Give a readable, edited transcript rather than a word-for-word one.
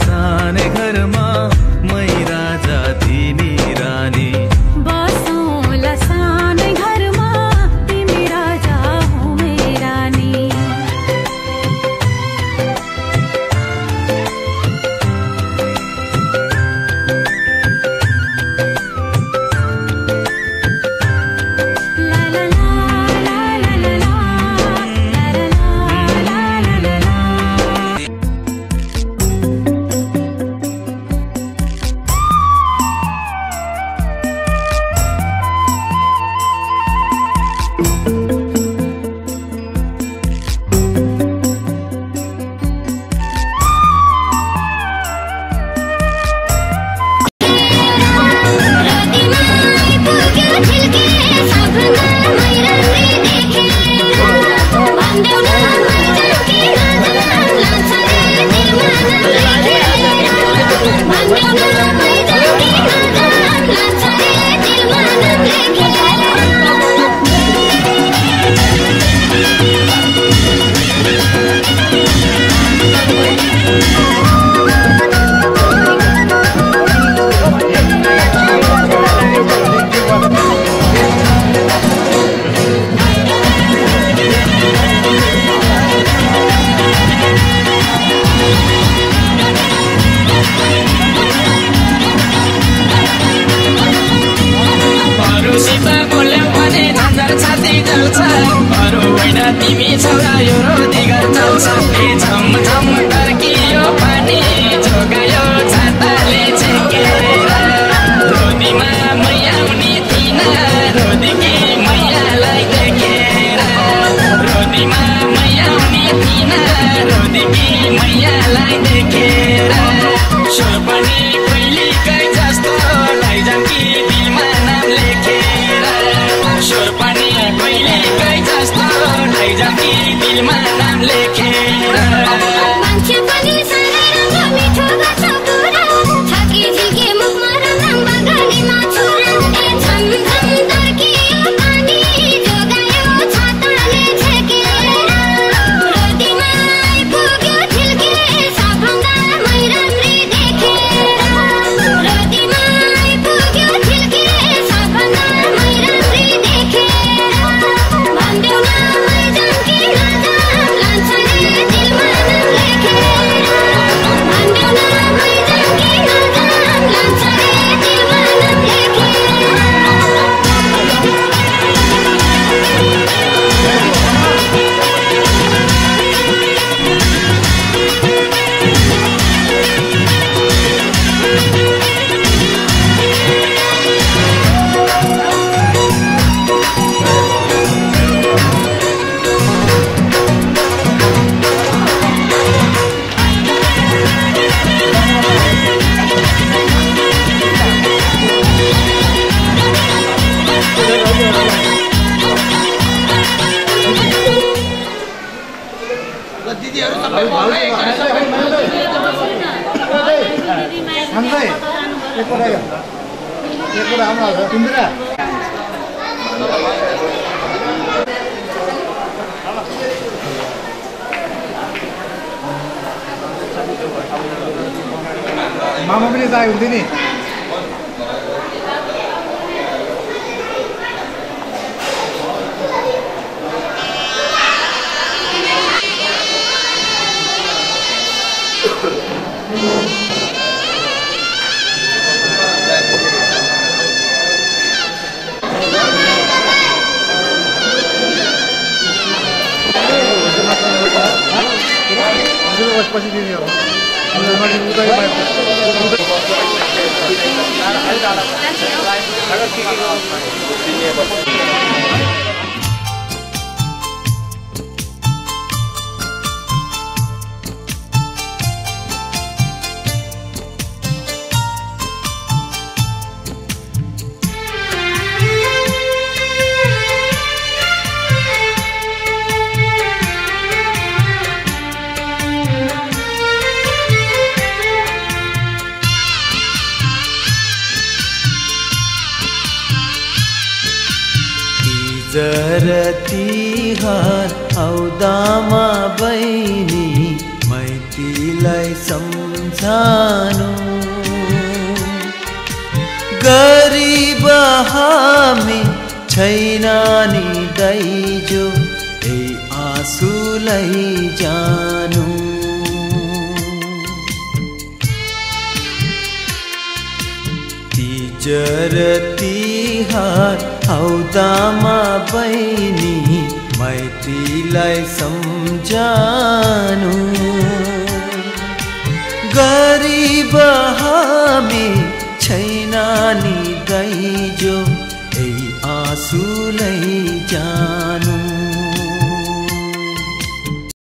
सानै घरमा मै राजा तिमी रानी बसौँला सानै घरमा तिमी राजा हो मै रानी तिमी छौरा यो रोदीगर चल्छ झम झम तर्कियो पानी झोगायो छाताले छेकेर रोदीमा मैयाउनी थिन रोदीकी मैयालाई देखेर रोदीमा मैयाउनी थिन रोदीकी मैयालाई देखेर स्वर पनि कहिलेकै जस्तो लैजान्की दिलमा नाम लेखेर स्वर पनि कहिलेकै जस्तो लैजान्की दिलमा नाम लेखेर मान्छे पनि साह्रै राम्रो मिठो गर्छ कुरा छाकी झिल्के मुखमा रम्बा गाडीमा छुरा ए झम झम तर्कियो पानी जोगायो छाताले छेकेर रोदीमा आइपुग्यो झिल्के सबभन्दा मै राम्री देखेर रोदीमा आइपुग्यो झिल्के सबभन्दा मै राम्री देखेर भन्देऊ न मै जानकी राजा लान्छ रे दिलमा नाम लेखेर भन्देऊ न मै जानकी राजा लान्छ रे दिलमा नाम लेखेर मामा पनि जाए हुन्थ्यो नि पछि दिने हो जरती हार आउँदामा बहिनी मैती मैत्रीलाई सम्झानु गरिब हामी छैन नि दाइजो ए आँसुलाई जानु तिजर तिहार आउँदामा बहिनी मैत्रीलाई सम्झानु गरिब हामी छैन नि दाइजो ए आँसुलाई जानु